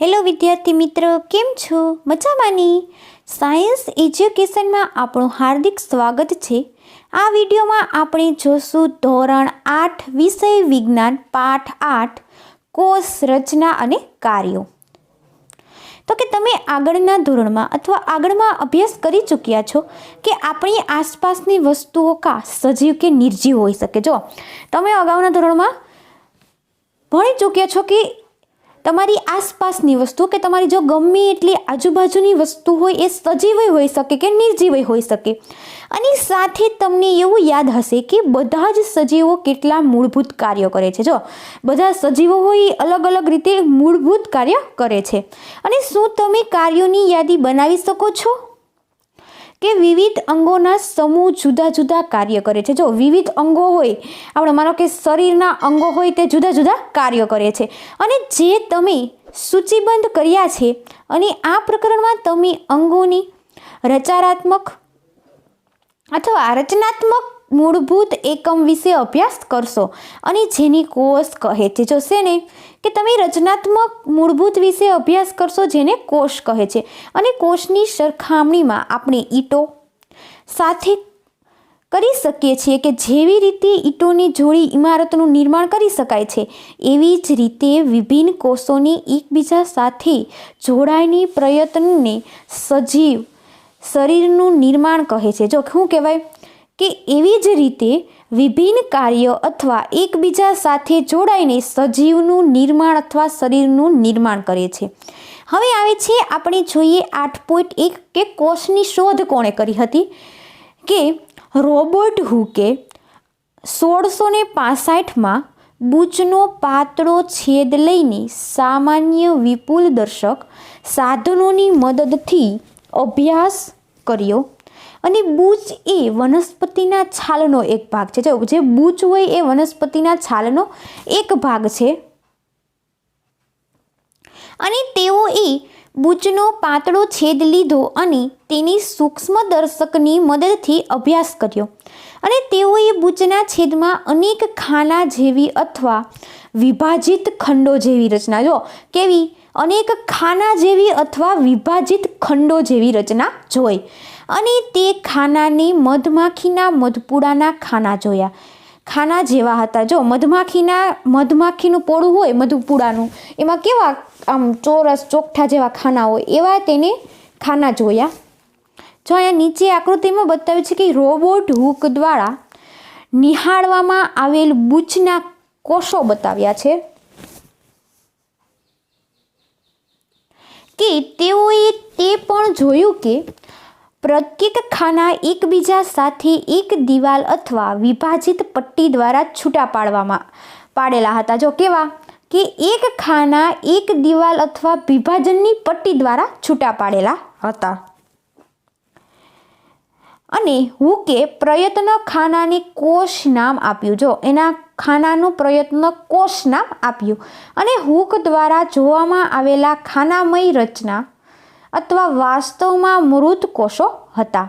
Hello વિદ્યાર્થી મિત્રો, કેમ છો? મજામાંની? સાયન્સ એજ્યુકેશનમાં આપણું હાર્દિક સ્વાગત છે. આ વિડીયોમાં આપણે જોશું ધોરણ 8 વિષય વિજ્ઞાન પાઠ 8 કોષ રચના અને કાર્યો. તો કે તમે આગળના ધોરણમાં અથવા આગળમાં અભ્યાસ કરી ચૂક્યા છો કે આપણી આસપાસની વસ્તુઓ સજીવ કે નિર્જીવ હોઈ શકે. જો તમે અગાઉના ધોરણમાં ભણી ચૂક્યા છો કે તમારી આસપાસની વસ્તુ કે તમારી જો ગમે એટલી આજુબાજુની વસ્તુ હોય એ સજીવ હોઈ શકે કે નિર્જીવ હોઈ શકે. અને સાથે તમને એવું યાદ હશે કે બધા જ સજીવો કેટલા મૂળભૂત કાર્યો કરે છે. જો બધા સજીવો હોય એ અલગ અલગ રીતે મૂળભૂત કાર્ય કરે છે. અને શું તમે કાર્યોની યાદી બનાવી શકો છો કે વિવિધ અંગોના સમૂહ જુદા જુદા કાર્ય કરે છે? જો વિવિધ અંગો હોય, આપણે માનો કે શરીરના અંગો હોય તે જુદા જુદા કાર્યો કરે છે, અને જે તમે સૂચિબદ્ધ કર્યા છે અને આ પ્રકરણમાં તમે અંગોની રચનાત્મક અથવા રચનાત્મક મૂળભૂત એકમ વિશે અભ્યાસ કરશો અને જેની કોષ કહે છે. જો છે ને કે તમે રચનાત્મક મૂળભૂત વિશે અભ્યાસ કરશો જેને કોષ કહે છે. અને કોષની સરખામણીમાં આપણે ઈંટો સાથે કરી શકીએ છીએ કે જેવી રીતે ઈંટોની જોડી ઇમારતનું નિર્માણ કરી શકાય છે, એવી જ રીતે વિભિન્ન કોષોની એકબીજા સાથે જોડાયની પ્રયત્નને સજીવ શરીરનું નિર્માણ કહે છે. જો શું કહેવાય કે એવી જ રીતે વિભિન્ન કાર્યો અથવા એકબીજા સાથે જોડાઈને સજીવનું નિર્માણ અથવા શરીરનું નિર્માણ કરે છે. હવે આવે છે આપણે જોઈએ 8.1 કે કોષની શોધ કોણે કરી હતી? કે રોબર્ટ હુકે 1665માં બૂચનો પાતળો છેદ લઈને સામાન્ય વિપુલ દર્શક સાધનોની મદદથી અભ્યાસ કર્યો. અને બૂચ એ વનસ્પતિના છાલનો એક ભાગ છે. જે બૂચ હોય એ વનસ્પતિના છાલનો એક ભાગ છે. અને તેઓએ બૂચનો પાતળો છેદ લીધો અને તેની સૂક્ષ્મદર્શકની મદદથી અભ્યાસ કર્યો. અને તેઓએ બૂચના છેદમાં અનેક ખાના જેવી અથવા વિભાજિત ખંડો જેવી રચના, જો કેવી અનેક ખાના જેવી અથવા વિભાજિત ખંડો જેવી રચના જોઈ. અને તે ખાનાને મધમાખીના મધપૂડાના ખાના જોયા. ખાના જેવા હતા. જો મધમાખીનું પોળું હોય મધપૂડાનું, એમાં કેવા આમ ચોરસ ચોકઠા જેવા ખાના હોય, એવા તેને ખાના જોયા. જો અહીંયા નીચે આકૃતિમાં બતાવ્યું છે કે રોબર્ટ હુક દ્વારા નિહાળવામાં આવેલ બૂચના કોષો બતાવ્યા છે કે તેઓએ તે પણ જોયું કે પ્રત્યેક ખાના એકબીજા સાથે એક દિવાલ અથવા વિભાજિત પટ્ટી દ્વારા છૂટા પાડેલા હતા. જો કેવા કે એક ખાના એક દિવાલ અથવા વિભાજનની પટ્ટી દ્વારા છૂટા પાડેલા હતા. અને હુકે પ્રયત્ન ખાનાને કોષ નામ આપ્યું. જો એના ખાનાનું પ્રયત્ન કોષ નામ આપ્યું. અને હુક દ્વારા જોવામાં આવેલા ખાનામય રચના અથવા વાસ્તવમાં મૃત કોષો હતા.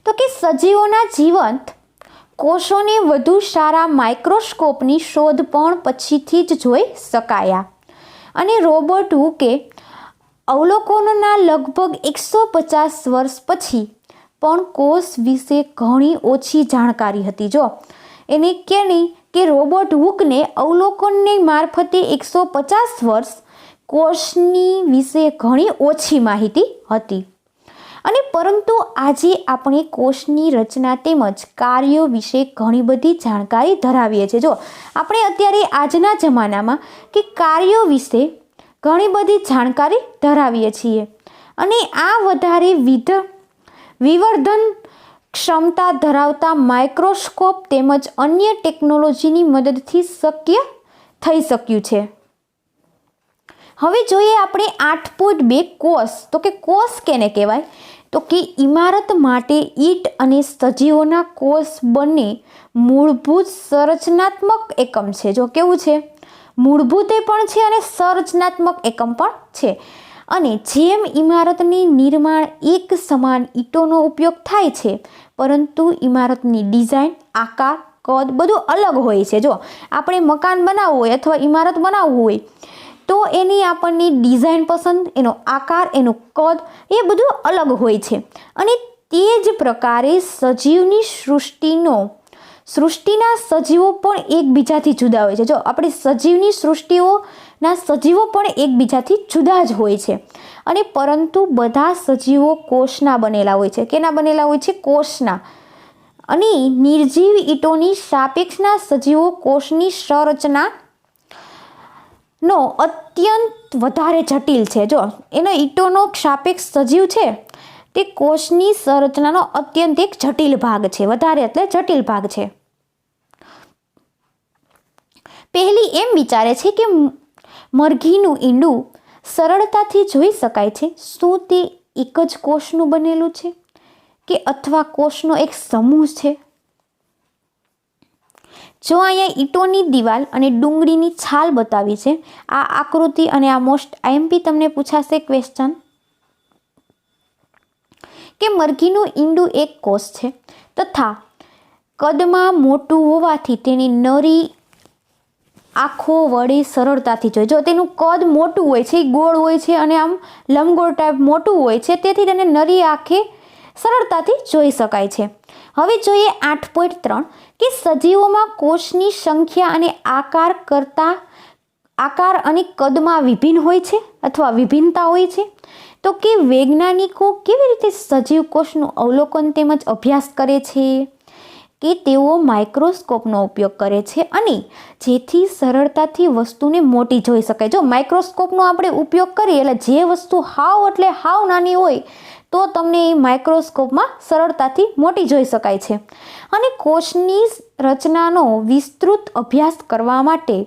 તો કે સજીવોના જીવંત કોષોને વધુ સારા માઇક્રોસ્કોપની શોધ પણ પછીથી જ જોઈ શકાયા. અને રોબર્ટ હુકે અવલોકનોના લગભગ 150 વર્ષ પછી પણ કોષ વિશે ઘણી ઓછી જાણકારી હતી. જો એને કે રોબર્ટ હુકને અવલોકનની મારફતે 150 વર્ષ કોષની વિશે ઘણી ઓછી માહિતી હતી. અને પરંતુ આજે આપણે કોષની રચના તેમજ કાર્યો વિશે ઘણી બધી જાણકારી ધરાવીએ છીએ. જો આપણે અત્યારે આજના જમાનામાં કે કાર્યો વિશે ઘણી બધી જાણકારી ધરાવીએ છીએ. અને આ વધારે વિવર્ધન ક્ષમતા ધરાવતા માઇક્રોસ્કોપ તેમજ અન્ય ટેકનોલોજીની મદદથી શક્ય થઈ શક્યું છે. હવે જોઈએ આપણે 8.2 કોષ. તો કે કોષ કેને કહેવાય? તો કે ઇમારત માટે ઈંટ અને સજીવોના કોષ બંને મૂળભૂત સંરચનાત્મક એકમ છે. જો કેવું છે? મૂળભૂત પણ છે અને સંરચનાત્મક એકમ પણ છે. અને જેમ ઇમારતની નિર્માણ એક સમાન ઈંટોનો ઉપયોગ થાય છે, પરંતુ ઇમારતની ડિઝાઇન, આકાર, કદ બધું અલગ હોય છે. જો આપણે મકાન બનાવવું હોય અથવા ઇમારત બનાવવું હોય તો એની આપણને ડિઝાઇન પસંદ, એનો આકાર, એનું કદ એ બધું અલગ હોય છે. અને તે જ પ્રકારે સૃષ્ટિના સજીવો પણ એકબીજાથી જુદા હોય છે. જો આપણે સજીવની સૃષ્ટિઓના સજીવો પણ એકબીજાથી જુદા જ હોય છે. અને પરંતુ બધા સજીવો કોષના બનેલા હોય છે. કેના બનેલા હોય છે? કોષના. અને નિર્જીવ ઈંટોની સાપેક્ષના સજીવો કોષની સંરચનાનો અત્યંત વધારે જટિલ છે. જો એનો ઈંટોનો સાપેક્ષ સજીવ છે તે કોષની સંરચનાનો અત્યંત એક જટિલ ભાગ છે. વધારે એટલે જટિલ ભાગ છે. પહેલી એમ વિચારે છે કે મરઘીનું ઈંડું સરળતાથી જોઈ શકાય છે. શું તે એક જ કોષનું બનેલું છે કે અથવા કોષનો એક સમૂહ છે? જો અહીંયા ઈંટોની દિવાલ અને ડુંગળીની છાલ બતાવી છે. આ આકૃતિ અને આ મોસ્ટ આઈએમપી તમને પૂછાશે ક્વેશ્ચન કે મરઘીનું ઈંડું એક કોષ છે તથા કદમાં મોટું હોવાથી તેની નરી આંખો વડે સરળતાથી જોઈએ. જો તેનું કદ મોટું હોય છે, ગોળ હોય છે અને આમ લંબગોળ ટાઈપ મોટું હોય છે, તેથી તેને નરી આંખે સરળતાથી જોઈ શકાય છે. હવે જોઈએ 8.3 કે સજીવોમાં કોષની સંખ્યા અને આકાર અને કદમાં વિભિન્ન હોય છે અથવા વિભિન્નતા હોય છે. તો કે વૈજ્ઞાનિકો કેવી રીતે સજીવ કોષનું અવલોકન તેમજ અભ્યાસ કરે છે કે તેઓ માઇક્રોસ્કોપનો ઉપયોગ કરે છે અને જેથી સરળતાથી વસ્તુને મોટી જોઈ શકાય. જો માઇક્રોસ્કોપનો આપણે ઉપયોગ કરીએ એટલે જે વસ્તુ હાવ નાની હોય તો તમને એ માઇક્રોસ્કોપમાં સરળતાથી મોટી જોઈ શકાય છે. અને કોષની રચનાનો વિસ્તૃત અભ્યાસ કરવા માટે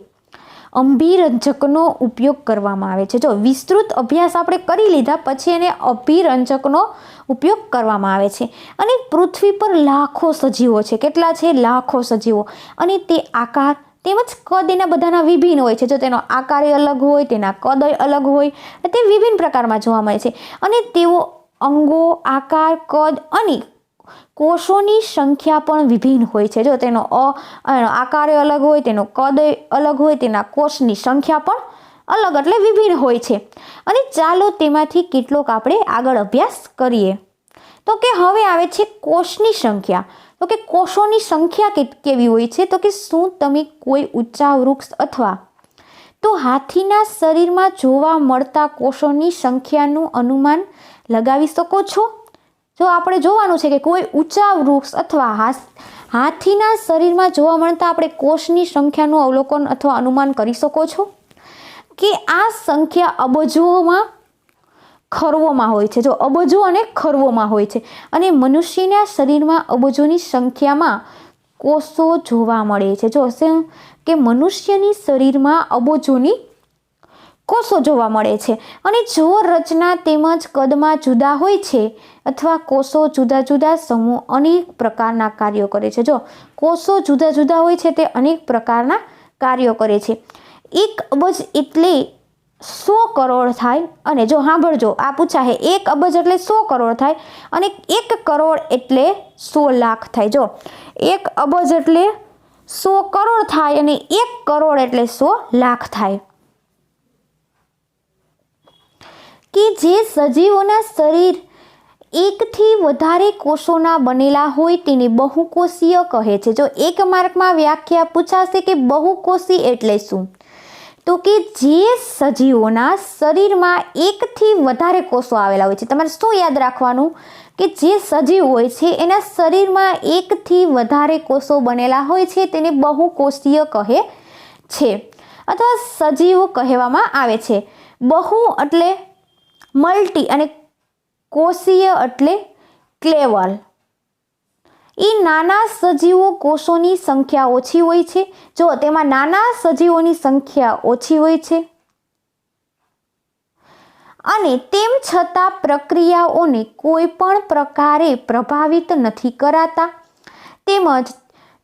અભિરંજકનો ઉપયોગ કરવામાં આવે છે. જો વિસ્તૃત અભ્યાસ આપણે કરી લીધા પછી એને અભિરંજકનો ઉપયોગ કરવામાં આવે છે. અને પૃથ્વી પર લાખો સજીવો છે. કેટલા છે? લાખો સજીવો. અને તે આકાર તેમજ કદ એના બધાના વિભિન્ન હોય છે. જો તેનો આકાર અલગ હોય, તેના કદ અલગ હોય, તે વિભિન્ન પ્રકારમાં જોવા મળે છે. અને તેઓ અંગો, આકાર, કદ અને કોષોની સંખ્યા પણ વિભિન્ન હોય છે. જો તેનો આકાર અલગ હોય, તેનો કદ અલગ હોય, તેના કોષની સંખ્યા પણ અલગ એટલે વિભિન્ન હોય છે. અને ચાલો તેમાંથી કેટલોક આપણે આગળ અભ્યાસ કરીએ. તો કે હવે આવે છે કોષની સંખ્યા. તો કે કોષોની સંખ્યા કેવી હોય છે? તો કે શું તમે કોઈ ઊંચા વૃક્ષ અથવા તો હાથીના શરીરમાં જોવા મળતા કોષોની સંખ્યાનું અનુમાન લગાવી શકો છો? જો આપણે જોવાનું છે કે કોઈ ઊંચા વૃક્ષ અથવા હાથીના શરીરમાં જોવા મળતા આપણે કોષની સંખ્યાનું અવલોકન અથવા અનુમાન કરી શકો છો કે આ સંખ્યા અબજોમાં ખરવોમાં હોય છે. જો અબજો અને ખરવોમાં હોય છે. અને મનુષ્યના શરીરમાં અબજોની સંખ્યામાં કોષો જોવા મળે છે. જો કે મનુષ્યની શરીરમાં અબજોની કોષો જોવા મળે છે. અને જો રચના તેમજ કદમાં જુદા હોય છે અથવા કોષો જુદા જુદા સમૂહ અનેક પ્રકારના કાર્યો કરે છે. જો કોષો જુદા જુદા હોય છે તે અનેક પ્રકારના કાર્યો કરે છે. 1 અબજ એટલે 100 કરોડ થાય. અને જો સાંભળજો, આ પૂછાય 1 અબજ એટલે 100 કરોડ થાય અને 1 કરોડ એટલે 100 લાખ થાય. જો 1 અબજ એટલે 100 કરોડ થાય અને 1 કરોડ એટલે 100 લાખ થાય. કે જે સજીવોના શરીર એકથી વધારે કોષોના બનેલા હોય તેને બહુકોષીય કહે છે. જો 1 માર્કમાં વ્યાખ્યા પૂછાશે કે બહુકોષી એટલે શું? તો કે જે સજીવોના શરીરમાં 1થી વધારે કોષો આવેલા હોય છે. તમારે શું યાદ રાખવાનું કે જે સજીવ હોય છે એના શરીરમાં 1થી વધારે કોષો બનેલા હોય છે તેને બહુકોષીય કહે છે અથવા સજીવો કહેવામાં આવે છે. બહુ એટલે મલ્ટી અને કોષીય એટલે ક્લેવલ. એ નાના સજીવો કોષોની સંખ્યા ઓછી હોય છે. જો તેમાં નાના સજીવોની સંખ્યા ઓછી હોય છે અને તેમ છતાં પ્રક્રિયાઓને કોઈ પણ પ્રકારે પ્રભાવિત નથી કરાતા. તેમજ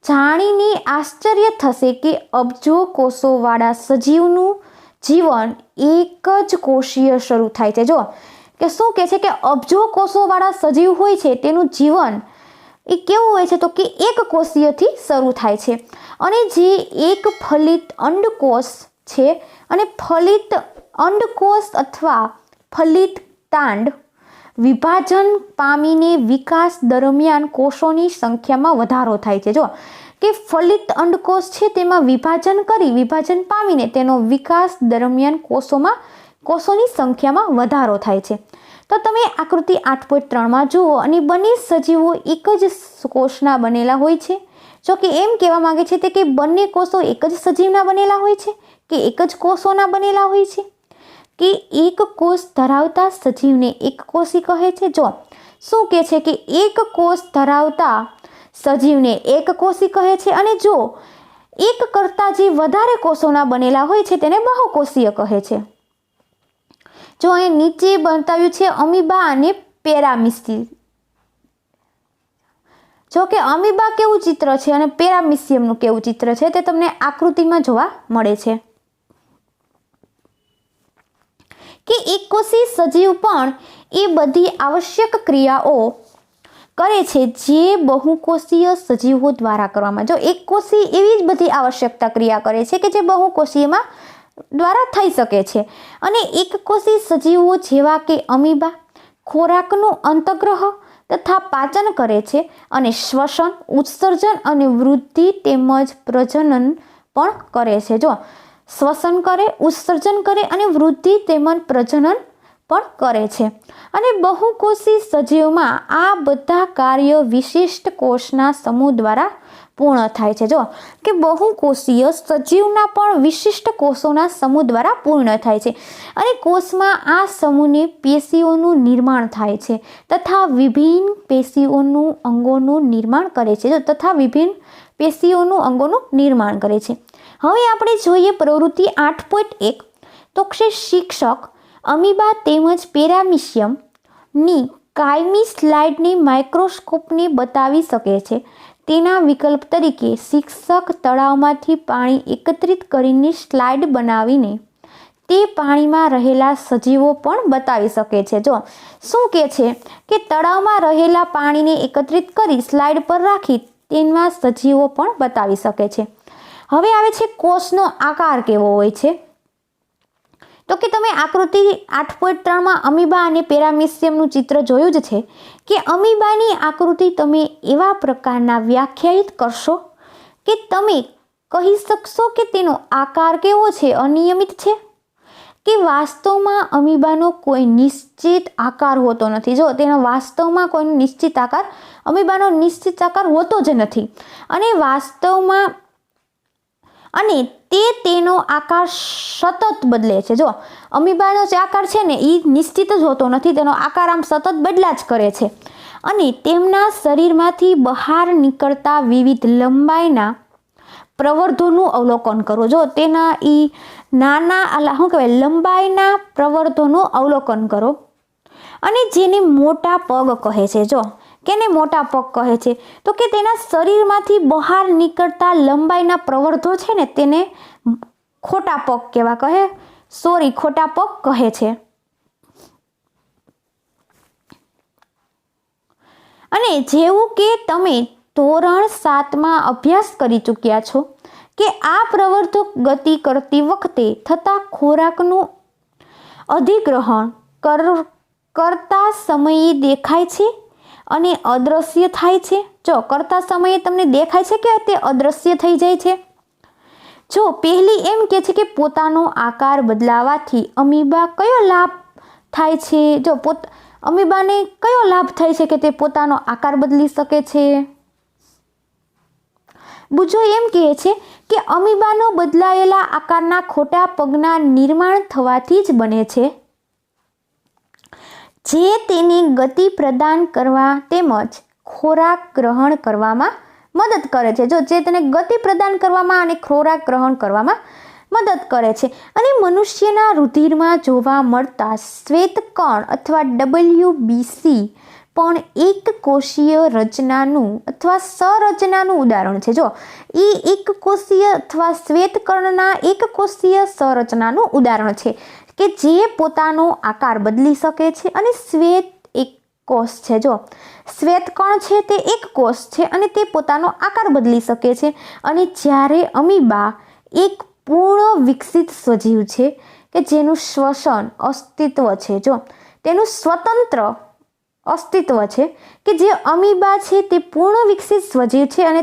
જાણીને આશ્ચર્ય થશે કે અબજો કોષોવાળા સજીવનું જીવન એક જ કોષીય શરૂ થાય છે. જો કે શું કહે છે કે અબજો કોષોવાળા સજીવ હોય છે તેનું જીવન એ કેવું હોય છે? તો કે એક કોષીયથી શરૂ થાય છે. અને જે એક ફલિત અંડકોષ છે અને ફલિત અંડકોષ અથવા ફલિત તાંડ વિભાજન પામીને વિકાસ દરમિયાન કોષોની સંખ્યામાં વધારો થાય છે. જો કે ફલિત અંડકોષ છે તેમાં વિભાજન પામીને તેનો વિકાસ દરમિયાન કોષોની સંખ્યામાં વધારો થાય છે. તો તમે આકૃતિ 8.3માં જુઓ અને બંને સજીવો એક જ કોષના બનેલા હોય છે. જો કે એમ કહેવા માંગે છે તે કે બંને કોષો એક જ સજીવના બનેલા હોય છે કે એક જ કોષોના બનેલા હોય છે કે એક કોષ ધરાવતા સજીવને એક કોષી કહે છે. જો શું કહે છે કે એક કોષ ધરાવતા સજીવને એક કોષી કહે છે અને જો એક કરતાં જે વધારે કોષોના બનેલા હોય છે તેને બહુકોષીય કહે છે. જો અહીં નીચે બતાવ્યું છે અમીબા અને પેરામીશિયમ. જો કે અમીબા કેવું ચિત્ર છે અને પેરામીશિયમનું કેવું ચિત્ર છે તે તમને આકૃતિમાં જોવા મળે છે કે એક કોષી સજીવ પણ એ બધી આવશ્યક ક્રિયાઓ કરે છે જે બહુકોષીય સજીવો દ્વારા કરવામાં. જો એક કોષી એવી જ બધી આવશ્યકતા ક્રિયા કરે છે કે જે બહુકોષીયમાં દ્વારા થઈ શકે છે. અને એક કોષી સજીવો જેવા કે અમીબા ખોરાકનું અંતગ્રહ તથા પાચન કરે છે અને શ્વસન, ઉત્સર્જન અને વૃદ્ધિ તેમજ પ્રજનન પણ કરે છે. જો શ્વસન કરે, ઉત્સર્જન કરે અને વૃદ્ધિ તેમજ પ્રજનન પણ કરે છે. અને બહુકોષી સજીવમાં આ બધા કાર્ય વિશિષ્ટ કોષના સમૂહ દ્વારા પૂર્ણ થાય છે. જો કે બહુકોષીય સજીવના પણ વિશિષ્ટ કોષોના સમૂહ દ્વારા પૂર્ણ થાય છે અને કોષમાં આ સમૂહને પેશીઓનું નિર્માણ થાય છે તથા વિભિન્ન પેશીઓનું અંગોનું નિર્માણ કરે છે. હવે આપણે જોઈએ પ્રવૃત્તિ 8.1. તો કે શિક્ષક અમીબા તેમજ પેરામીશિયમની કાયમી સ્લાઇડની માઇક્રોસ્કોપને બતાવી શકે છે. તેના વિકલ્પ તરીકે શિક્ષક તળાવમાંથી પાણી એકત્રિત કરીને સ્લાઇડ બનાવીને તે પાણીમાં રહેલા સજીવો પણ બતાવી શકે છે. જો શું કહે છે કે તળાવમાં રહેલા પાણીને એકત્રિત કરી સ્લાઇડ પર રાખી તેમાં સજીવો પણ બતાવી શકે છે. હવે આવે છે કોષનો આકાર કેવો હોય છે. તો કે તમે આકૃતિ 8.3માં અમીબા અને પેરામીશિયમનું ચિત્ર જોયું જ છે કે અમીબાની આકૃતિ તમે એવા પ્રકારના વ્યાખ્યાયિત કરશો કે તમે કહી શકશો કે તેનો આકાર કેવો છે, અનિયમિત છે કે વાસ્તવમાં અમીબાનો કોઈ નિશ્ચિત આકાર હોતો નથી. જો તેનો વાસ્તવમાં કોઈ નિશ્ચિત આકાર અમીબાનો નિશ્ચિત આકાર હોતો જ નથી અને તેનો આકાર સતત બદલે છે. જો અમીબાનો જે આકાર છે ને એ નિશ્ચિત જ હોતો નથી, તેનો આકાર આમ સતત બદલ્યા જ કરે છે. અને તેમના શરીરમાંથી બહાર નીકળતા વિવિધ લંબાઈના પ્રવર્ધોનું અવલોકન કરો. જો તેના લંબાઈના પ્રવર્ધોનું અવલોકન કરો અને જેને મોટા પગ કહે છે. જો કેને મોટા પગ કહે છે તો કે તેના શરીરમાંથી બહાર નીકળતા લંબાઈના પ્રવર્ધો છે ને તેને ખોટા પગ કહે છે. અને જેવું કે તમે ધોરણ 7માં અભ્યાસ કરી ચૂક્યા છો કે આ પ્રવર્ધો ગતિ કરતી વખતે થતા ખોરાકનું અધિગ્રહણ કરતા સમયે દેખાય છે અને અદ્રશ્ય થાય છે. જો કરતા સમયે તમને દેખાય છે કે તે અદ્રશ્ય થઈ જાય છે. જો પહેલી એમ કહે છે કે પોતાનો આકાર બદલાવાથી અમીબા કયો લાભ થાય છે. જો અમીબાને કયો લાભ થાય છે કે તે પોતાનો આકાર બદલી શકે છે. બીજો એમ કહે છે કે અમીબાનો બદલાયેલા આકારના ખોટા પગના નિર્માણ થવાથી જ બને છે જે તેને ગતિ પ્રદાન કરવા તેમજ ખોરાક ગ્રહણ કરવામાં મદદ કરે છે. જો જે તેને ગતિ પ્રદાન કરવામાં અને ખોરાક ગ્રહણ કરવામાં મદદ કરે છે. અને મનુષ્યના રુધિરમાં જોવા મળતા શ્વેતકણ અથવા WBC પણ એક કોષીય રચનાનું અથવા સંરચનાનું ઉદાહરણ છે. જો એ એક કોષીય અથવા શ્વેતકણના એક કોષીય સંરચનાનું ઉદાહરણ છે કે જે પોતાનો આકાર બદલી શકે છે. અને શ્વેત એક કોષ છે. જો શ્વેતકણ છે તે એક કોષ છે અને તે પોતાનો આકાર બદલી શકે છે. અને જ્યારે અમીબા એક પૂર્ણ વિકસિત સજીવ છે કે જેનું શ્વસન અસ્તિત્વ છે, જો તેનું સ્વતંત્ર અસ્તિત્વ છે, કે જે અમીબા છે તે પૂર્ણ વિકસિત સજીવ છે અને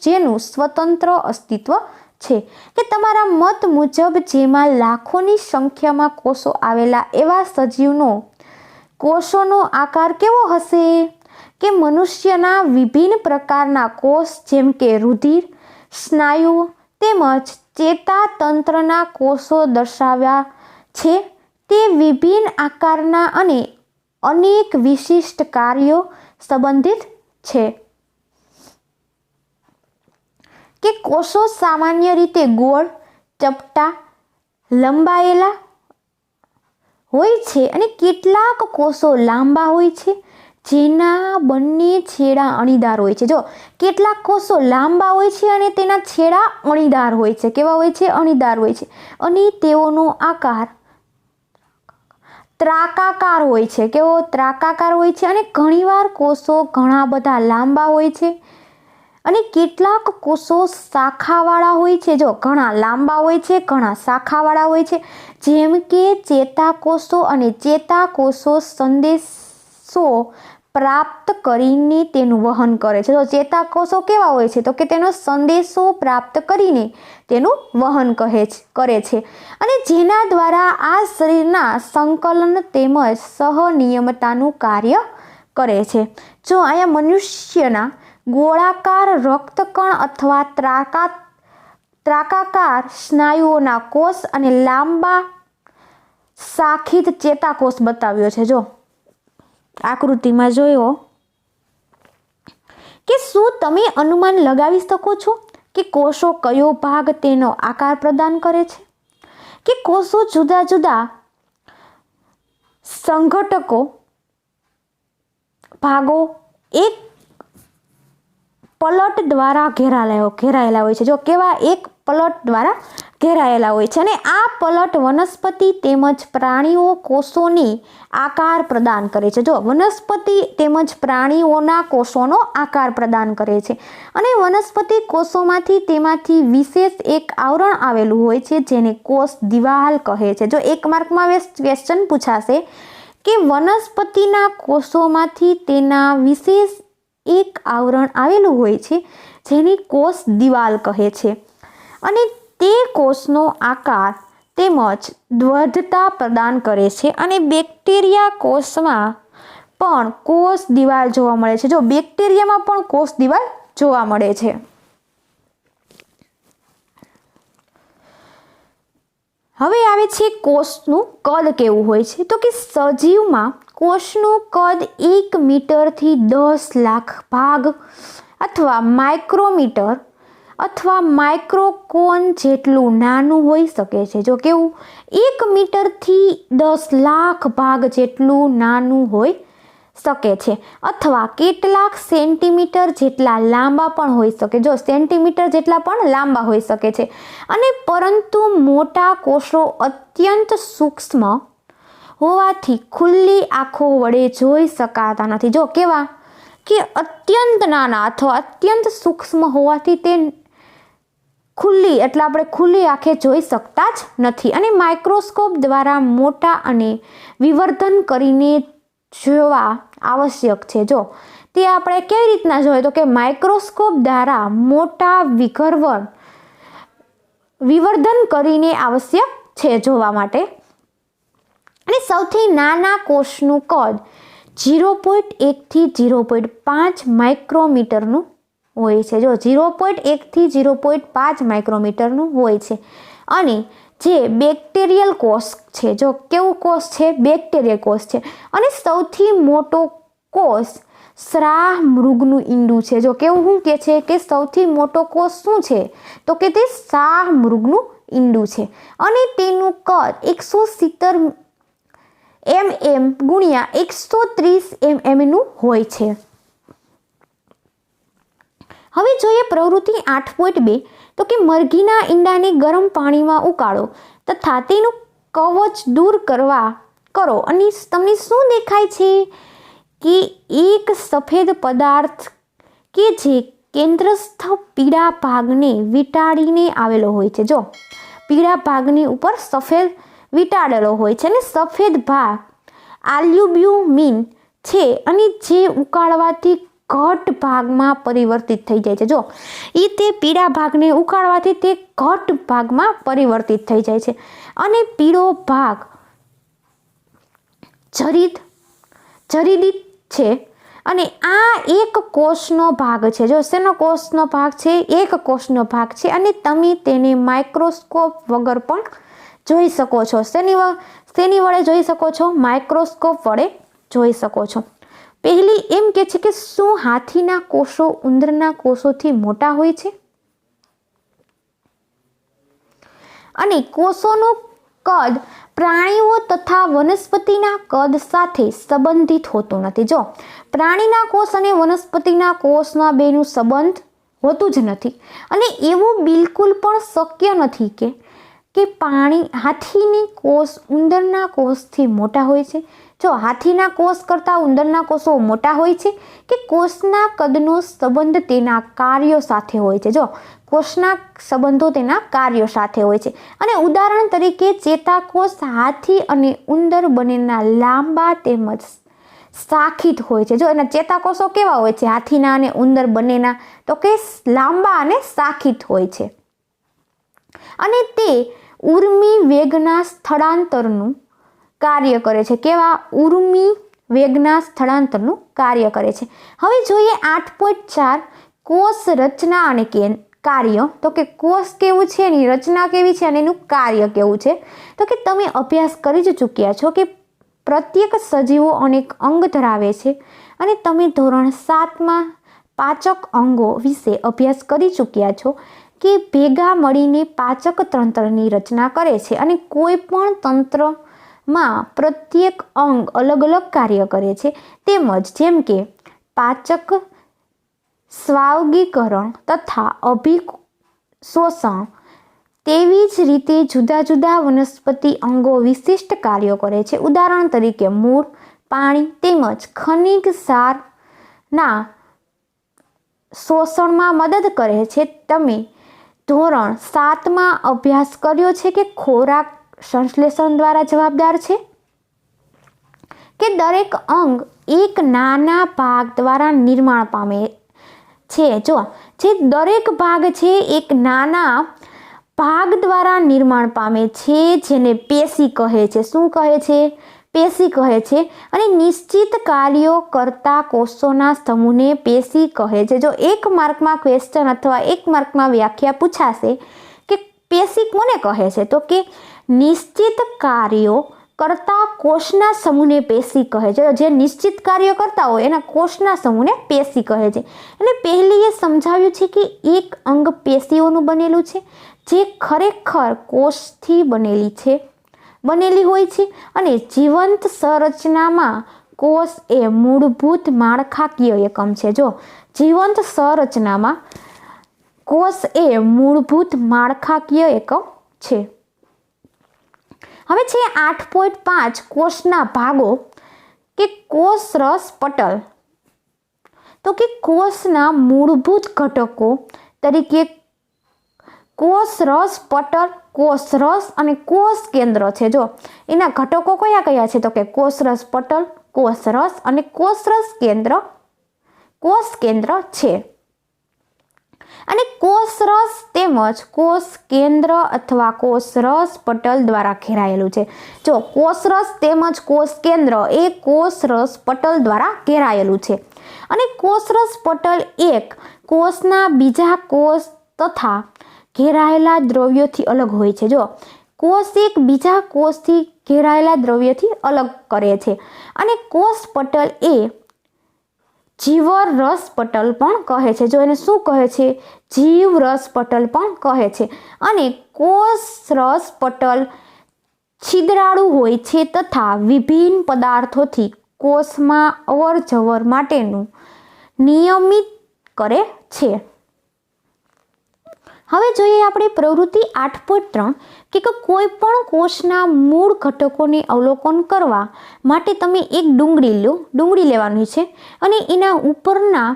જેનું સ્વતંત્ર અસ્તિત્વ છે, કે તમારા મત મુજબ જેમાં લાખોની સંખ્યામાં કોષો આવેલા એવા સજીવનો કોષોનો આકાર કેવો હશે? કે મનુષ્યના વિભિન્ન પ્રકારના કોષ જેમ કે રુધિર, સ્નાયુઓ તેમજ ચેતાતંત્રના કોષો દર્શાવ્યા છે તે વિભિન્ન આકારના અને અનેક વિશિષ્ટ કાર્યો સંબંધિત છે, કે કોષો સામાન્ય રીતે ગોળ, ચપટા, લંબાયેલા હોય છે અને કેટલાક કોષો લાંબા હોય છે જેના બંને છેડા અણીદાર હોય છે. જો કેટલાક કોષો લાંબા હોય છે અને તેના છેડા અણીદાર હોય છે. કેવા હોય છે? અણીદાર હોય છે. અને તેઓનો આકાર ત્રાકાકાર હોય છે. કેવો? ત્રાકાકાર હોય છે. અને ઘણીવાર કોષો ઘણા બધા લાંબા હોય છે અને કેટલાક કોષો શાખાવાળા હોય છે. જો ઘણા લાંબા હોય છે, ઘણા શાખાવાળા હોય છે, જેમ કે ચેતાકોષો. અને ચેતાકોષો સંદેશો પ્રાપ્ત કરીને તેનું વહન કરે છે. તો ચેતાકોષો કેવા હોય છે? તો કે તેનો સંદેશો પ્રાપ્ત કરીને તેનું વહન કરે છે અને જેના દ્વારા આ શરીરના સંકલન તેમજ સહનિયમતાનું કાર્ય કરે છે. જો અહીંયા મનુષ્યના ગોળાકાર રક્તકણ અથવા ત્રાકાકાર સ્નાયુઓના કોષ અને લાંબા શાખિત ચેતાકોષ બતાવ્યો છે. જો આકૃતિમાં જોયો કે શું તમે અનુમાન લગાવી શકો છો કે કોષો કયો ભાગ તેનો આકાર પ્રદાન કરે છે? કે કોષો જુદા જુદા સંઘટકો ભાગો એક પલટ દ્વારા ઘેરાયેલા હોય છે. જો કેવા? એક પલટ દ્વારા ઘેરાયેલા હોય છે અને આ પલટ વનસ્પતિ તેમજ પ્રાણીઓ કોષોને આકાર પ્રદાન કરે છે. જો વનસ્પતિ તેમજ પ્રાણીઓના કોષોનો આકાર પ્રદાન કરે છે અને વનસ્પતિ કોષોમાંથી તેમાંથી વિશેષ એક આવરણ આવેલું હોય છે જેને કોષ દિવાલ કહે છે. જો એક માર્કમાં ક્વેશ્ચન પૂછાશે કે વનસ્પતિના કોષોમાંથી તેના વિશેષ એક આવરણ આવેલું હોય છે જેને કોષ દિવાલ કહે છે અને તે કોષનો આકાર તેમજ દ્રઢતા પ્રદાન કરે છે. અને બેક્ટેરિયા કોષમાં પણ કોષ દિવાલ જોવા મળે છે. જો બેક્ટેરિયામાં પણ કોષ દિવાલ જોવા મળે છે. હવે આવે છે કોષનું કદ કેવું હોય છે? તો કે સજીવમાં કોષનું કદ 1 મીટરથી 10 લાખ ભાગ અથવા માઇક્રોમીટર અથવા માઇક્રોકોન જેટલું નાનું હોઈ શકે છે. જો કેવું? 1 મીટરથી 10 લાખ ભાગ જેટલું નાનું હોઈ શકે છે અથવા કેટલાક સેન્ટીમીટર જેટલા લાંબા પણ હોઈ શકે. જો સેન્ટીમીટર જેટલા પણ લાંબા હોઈ શકે છે. અને પરંતુ મોટા કોષો અત્યંત સૂક્ષ્મ હોવાથી ખુલ્લી આંખો વડે જોઈ શકાતા નથી. જો કેવા? કે અત્યંત નાના અથવા અત્યંત સૂક્ષ્મ હોવાથી તે ખુલ્લી એટલે આપણે ખુલ્લી આંખે જોઈ શકતા જ નથી અને માઇક્રોસ્કોપ દ્વારા મોટા અને વિવર્ધન કરીને જોવા આવશ્યક છે. જો તે આપણે કેવી રીતના જોઈએ? તો કે માઇક્રોસ્કોપ દ્વારા મોટા વિવર્ધન કરીને આવશ્યક છે જોવા માટે. અને સૌથી નાના કોષનું કદ 0.1 થી 0.5 માઇક્રોમીટરનું હોય છે. જો 0.1 થી 0.5 માઇક્રોમીટરનું હોય છે. અને જે બેક્ટેરિયલ કોષ છે, જો કેવું કોષ છે? બેક્ટેરિયલ કોષ છે. અને સૌથી મોટો કોષ શ્રાહ મૃગનું ઈંડું છે. જો કેવું શું કહે છે કે સૌથી મોટો કોષ શું છે? તો કે તે શ્રાહ મૃગનું ઈંડું છે અને તેનું કદ 170 mm ગુણ્યા 130 mm નું હોય છે. હવે જોઈએ પ્રવૃત્તિ 8.2. તો કે મરઘીના ઈંડાને ગરમ પાણીમાં ઉકાળો તથા તેનું કવચ દૂર કરો અને તમને શું દેખાય છે? કે એક સફેદ પદાર્થ કે જે કેન્દ્રસ્થ પીળા ભાગને વીંટાળીને આવેલો હોય છે. જો પીળા ભાગની ઉપર સફેદ વીંટાળેલો હોય છે અને સફેદ ભાગ આલ્બ્યુમિન છે અને જે ઉકાળવાથી ઘટ ભાગમાં પરિવર્તિત થઈ જાય છે. જો તે પીળા ભાગને ઉકાળવાથી તે ઘટ ભાગમાં પરિવર્તિત થઈ જાય છે અને પીળો ભાગ જરીદિત છે અને આ એક કોષનો ભાગ છે. જો શેનો કોષનો ભાગ છે? એક કોષનો ભાગ છે અને તમે તેને માઇક્રોસ્કોપ વગર પણ જોઈ શકો છો. શેની વડે જોઈ શકો છો? માઇક્રોસ્કોપ વડે જોઈ શકો છો. પહેલી એમ કે છે કે શું હાથીના કોષો ઉંદરના કોષોથી મોટા હોય છે? અને કોષોનું કદ પ્રાણીઓ તથા વનસ્પતિના કદ સાથે સંબંધિત હોતું નથી. જો પ્રાણીના કોષ અને વનસ્પતિના કોષમાં બેનું સંબંધ હોતું જ નથી અને એવું બિલકુલ પણ શક્ય નથી કે હાથીની કોષ ઉંદરના કોષથી મોટા હોય છે. જો હાથીના કોષ કરતાં ઉંદરના કોષો મોટા હોય છે કે કોષના કદનો સંબંધ તેના કાર્યો સાથે હોય છે. જો કોષના સંબંધો તેના કાર્યો સાથે હોય છે અને ઉદાહરણ તરીકે ચેતાકોષ હાથી અને ઉંદર બંનેના લાંબા તેમજ શાખિત હોય છે. જો એના ચેતાકોષો કેવા હોય છે? હાથીના અને ઉંદર બંનેના તો કે લાંબા અને શાખિત હોય છે અને તે ઉર્મી વેગના સ્થળાંતરનું કાર્ય કરે છે. કેવા? ઉર્મી વેગના સ્થળાંતરનું કાર્ય કરે છે. હવે જોઈએ 8.4 કોષ રચના અને કાર્ય. તો કે કોષ કેવું છે, એની રચના કેવી છે અને એનું કાર્ય કેવું છે? તો કે તમે અભ્યાસ કરી જ ચૂક્યા છો કે પ્રત્યેક સજીવો અનેક અંગ ધરાવે છે અને તમે ધોરણ 7માં પાચક અંગો વિશે અભ્યાસ કરી ચૂક્યા છો કે ભેગા મળીને પાચક તંત્રની રચના કરે છે અને કોઈ પણ તંત્રમાં પ્રત્યેક અંગ અલગ અલગ કાર્ય કરે છે. તેમજ જેમ કે પાચક, સ્વાંગીકરણ તથા અભિશોષણ, તેવી જ રીતે જુદા જુદા વનસ્પતિ અંગો વિશિષ્ટ કાર્યો કરે છે. ઉદાહરણ તરીકે મૂળ, પાણી તેમજ ખનિજ ક્ષારના શોષણમાં મદદ કરે છે. તમે ધોરણ 7માં અભ્યાસ કર્યો છે કે ખોરાક સંશ્લેષણ દ્વારા જવાબદાર છે કે દરેક અંગ એક નાના ભાગ દ્વારા નિર્માણ પામે છે. જો જે દરેક ભાગ છે એક નાના ભાગ દ્વારા નિર્માણ પામે છે જેને પેશી કહે છે. શું કહે છે? પેશી કહે છે અને નિશ્ચિત કાર્યો કરતા કોષોના સમૂહને પેશી કહે છે. જો એક માર્કમાં ક્વેશ્ચન અથવા એક માર્કમાં વ્યાખ્યા પૂછાશે કે પેશી કોને કહે છે? તો કે નિશ્ચિત કાર્યો કરતા કોષના સમૂહને પેશી કહે છે. જે નિશ્ચિત કાર્ય કરતા હોય એના કોષના સમૂહને પેશી કહે છે. અને પહેલી એ સમજાવ્યું છે કે એક અંગ પેશીઓનું બનેલું છે જે ખરેખર કોષથી બનેલી હોય છે અને જીવંત સંરચનામાં કોષ એ મૂળભૂત માળખાકીય એકમ છે. જો જીવંત સંરચનામાં કોષ એ મૂળભૂત માળખાકીય એકમ છે. હવે છે 8.5 કોષના ભાગો કે કોષરસ પટલ. તો કે કોષના મૂળભૂત ઘટકો તરીકે કોષરસ પટલ, કોષરસ અને કોષ કેન્દ્ર છે. જો એના ઘટકો કયા કયા છે? તો કે કોષરસ પટલ, કોષરસ અને કોષ કેન્દ્ર છે. અને કોષરસ તેમજ કોષ કેન્દ્ર અથવા કોષરસ પટલ દ્વારા ઘેરાયેલું છે. જો કોષરસ તેમજ કોષ કેન્દ્ર એ કોષરસ પટલ દ્વારા ઘેરાયેલું છે અને કોષરસ પટલ એક કોષના બીજા કોષ તથા ઘેરાયેલા દ્રવ્યોથી અલગ હોય છે. જો કોષ એક બીજા કોષથી ઘેરાયેલા દ્રવ્યથી અલગ કરે છે અને કોષ પટલ એ જીવરસ પટલ પણ કહે છે. જો એને શું કહે છે? જીવરસ પટલ પણ કહે છે. અને કોષરસ પટલ છિદ્રાળુ હોય છે તથા વિભિન્ન પદાર્થોથી કોષમાં અવરજવર માટેનું નિયમિત કરે છે. હવે જોઈએ આપણે પ્રવૃત્તિ 8.3 કે કોઈ પણ કોષના મૂળ ઘટકોને અવલોકન કરવા માટે તમે એક ડુંગળી લેવાની છે અને એના ઉપરના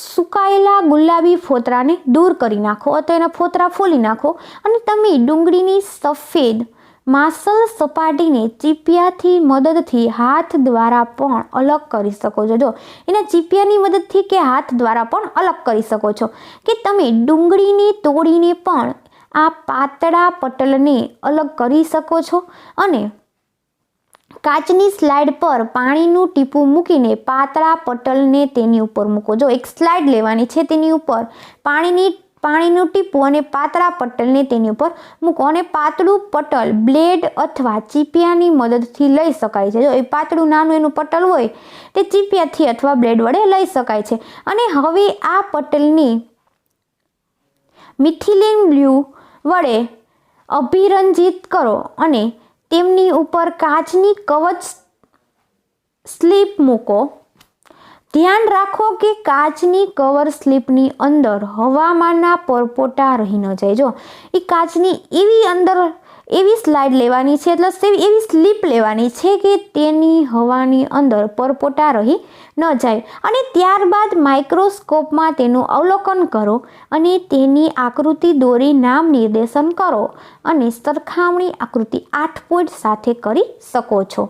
સુકાયેલા ગુલાબી ફોતરાને દૂર કરી નાખો અથવા એના ફોતરા ફોલી નાખો અને તમે ડુંગળીની સફેદ માસલ સપાટીને ચીપિયાથી મદદથી હાથ દ્વારા પણ અલગ કરી શકો છો. જો એના ચીપિયાની મદદથી કે હાથ દ્વારા પણ અલગ કરી શકો છો કે તમે ડુંગળીને તોડીને પણ આ પાતળા પટલને અલગ કરી શકો છો અને કાચની સ્લાઇડ પર પાણીનું ટીપું મૂકીને પાતળા પટલને તેની ઉપર મૂકો. જો એક સ્લાઇડ લેવાની છે, તેની ઉપર પાણીનું ટીપું અને પાતળા પટલને તેની ઉપર મૂકો અને પાતળું પટલ બ્લેડ અથવા ચીપિયાની મદદથી લઈ શકાય છે. જો એ પાતળું નાનું એનું પટલ હોય તે ચીપિયાથી અથવા બ્લેડ વડે લઈ શકાય છે. અને હવે આ પટલને મિથિલિન બ્લુ વડે અભિરંજિત કરો અને તેમની ઉપર કાચની કવચ સ્લીપ મૂકો. ધ્યાન રાખો કે કાચની કવર સ્લીપની અંદર હવામાંના પરપોટા રહી ન જાય. જો એ કાચની એવી સ્લાઇડ લેવાની છે, એટલે એવી સ્લીપ લેવાની છે કે તેની હવાની અંદર પરપોટા રહી ન જાય. અને ત્યારબાદ માઇક્રોસ્કોપમાં તેનું અવલોકન કરો અને તેની આકૃતિ દોરી નામ નિર્દેશન કરો અને સરખામણી આકૃતિ 8 પોઈન્ટ સાથે કરી શકો છો